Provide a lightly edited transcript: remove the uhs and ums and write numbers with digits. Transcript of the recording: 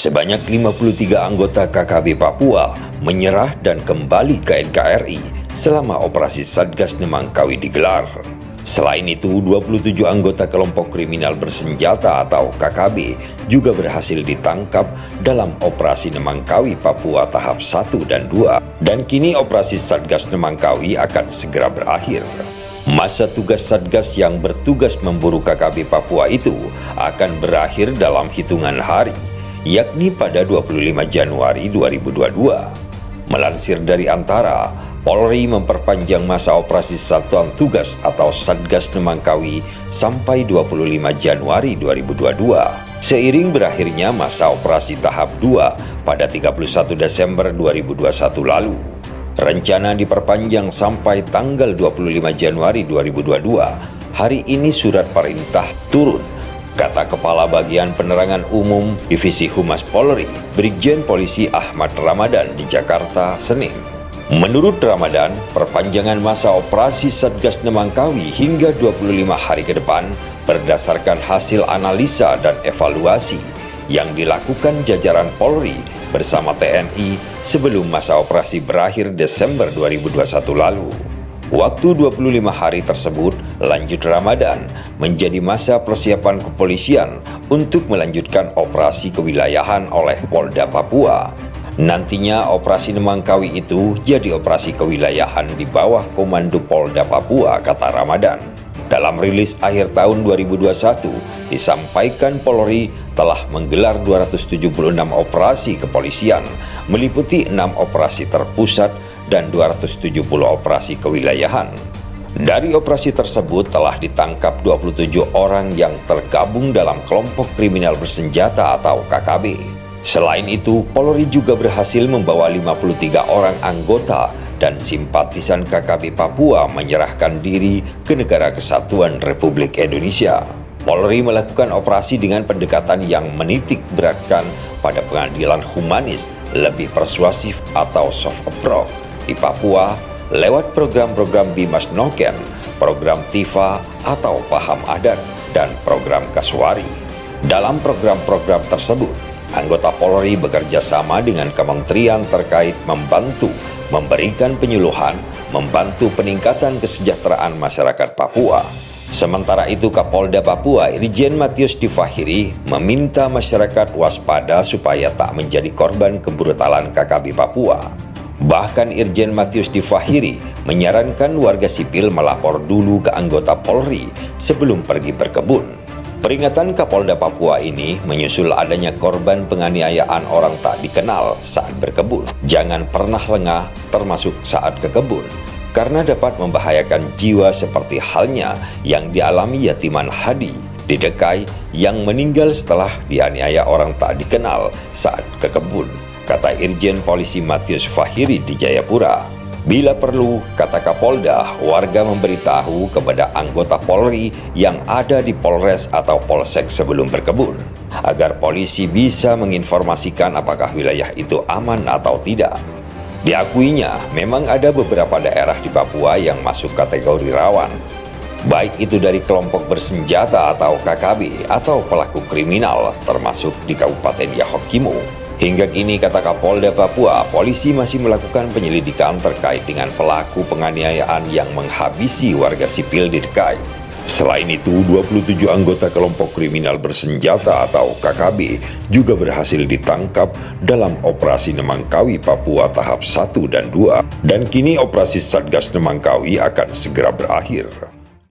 Sebanyak 53 anggota KKB Papua menyerah dan kembali ke NKRI selama operasi Satgas Nemangkawi digelar. Selain itu, 27 anggota kelompok kriminal bersenjata atau KKB juga berhasil ditangkap dalam operasi Nemangkawi Papua tahap 1 dan 2. Dan kini operasi Satgas Nemangkawi akan segera berakhir. Masa tugas Satgas yang bertugas memburu KKB Papua itu akan berakhir dalam hitungan hari, yakni pada 25 Januari 2022. Melansir dari Antara, Polri memperpanjang masa operasi Satuan Tugas atau Satgas Nemangkawi sampai 25 Januari 2022. Seiring berakhirnya masa operasi tahap 2 pada 31 Desember 2021 lalu. Rencana diperpanjang sampai tanggal 25 Januari 2022. Hari ini surat perintah turun, kata Kepala Bagian Penerangan Umum Divisi Humas Polri, Brigjen Polisi Ahmad Ramadan di Jakarta, Senin. Menurut Ramadan, perpanjangan masa operasi Satgas Nemangkawi hingga 25 hari ke depan berdasarkan hasil analisa dan evaluasi yang dilakukan jajaran Polri bersama TNI sebelum masa operasi berakhir Desember 2021 lalu. Waktu 25 hari tersebut, lanjut Ramadan, menjadi masa persiapan kepolisian untuk melanjutkan operasi kewilayahan oleh Polda Papua. Nantinya operasi Nemangkawi itu jadi operasi kewilayahan di bawah komando Polda Papua, kata Ramadan. Dalam rilis akhir tahun 2021, disampaikan Polri telah menggelar 276 operasi kepolisian, meliputi 6 operasi terpusat dan 270 operasi kewilayahan. Dari operasi tersebut telah ditangkap 27 orang yang tergabung dalam kelompok kriminal bersenjata atau KKB. Selain itu, Polri juga berhasil membawa 53 orang anggota dan simpatisan KKB Papua menyerahkan diri ke Negara Kesatuan Republik Indonesia. Polri melakukan operasi dengan pendekatan yang menitik beratkan pada pengadilan humanis lebih persuasif atau soft approach di Papua lewat program-program Bimas Noken, program TIFA atau Paham Adat, dan program Kaswari. Dalam program-program tersebut, anggota Polri bekerja sama dengan kementerian terkait membantu memberikan penyuluhan, membantu peningkatan kesejahteraan masyarakat Papua. Sementara itu, Kapolda Papua Irjen Matius Difahiri meminta masyarakat waspada supaya tak menjadi korban kebrutalan KKB Papua. Bahkan Irjen Matius Difahiri menyarankan warga sipil melapor dulu ke anggota Polri sebelum pergi berkebun. Peringatan Kapolda Papua ini menyusul adanya korban penganiayaan orang tak dikenal saat berkebun. Jangan pernah lengah termasuk saat ke kebun, karena dapat membahayakan jiwa seperti halnya yang dialami Yatiman Hadi di Dekai yang meninggal setelah dianiaya orang tak dikenal saat ke kebun, kata Irjen Polisi Matius Fahiri di Jayapura. Bila perlu, kata Kapolda, warga memberitahu kepada anggota Polri yang ada di Polres atau Polsek sebelum berkebun, agar polisi bisa menginformasikan apakah wilayah itu aman atau tidak. Diakuinya, memang ada beberapa daerah di Papua yang masuk kategori rawan, baik itu dari kelompok bersenjata atau KKB atau pelaku kriminal, termasuk di Kabupaten Yahukimo. Hingga kini, kata Kapolda Papua, polisi masih melakukan penyelidikan terkait dengan pelaku penganiayaan yang menghabisi warga sipil di Dekai. Selain itu, 27 anggota kelompok kriminal bersenjata atau KKB juga berhasil ditangkap dalam operasi Nemangkawi Papua tahap 1 dan 2. Dan kini operasi Satgas Nemangkawi akan segera berakhir.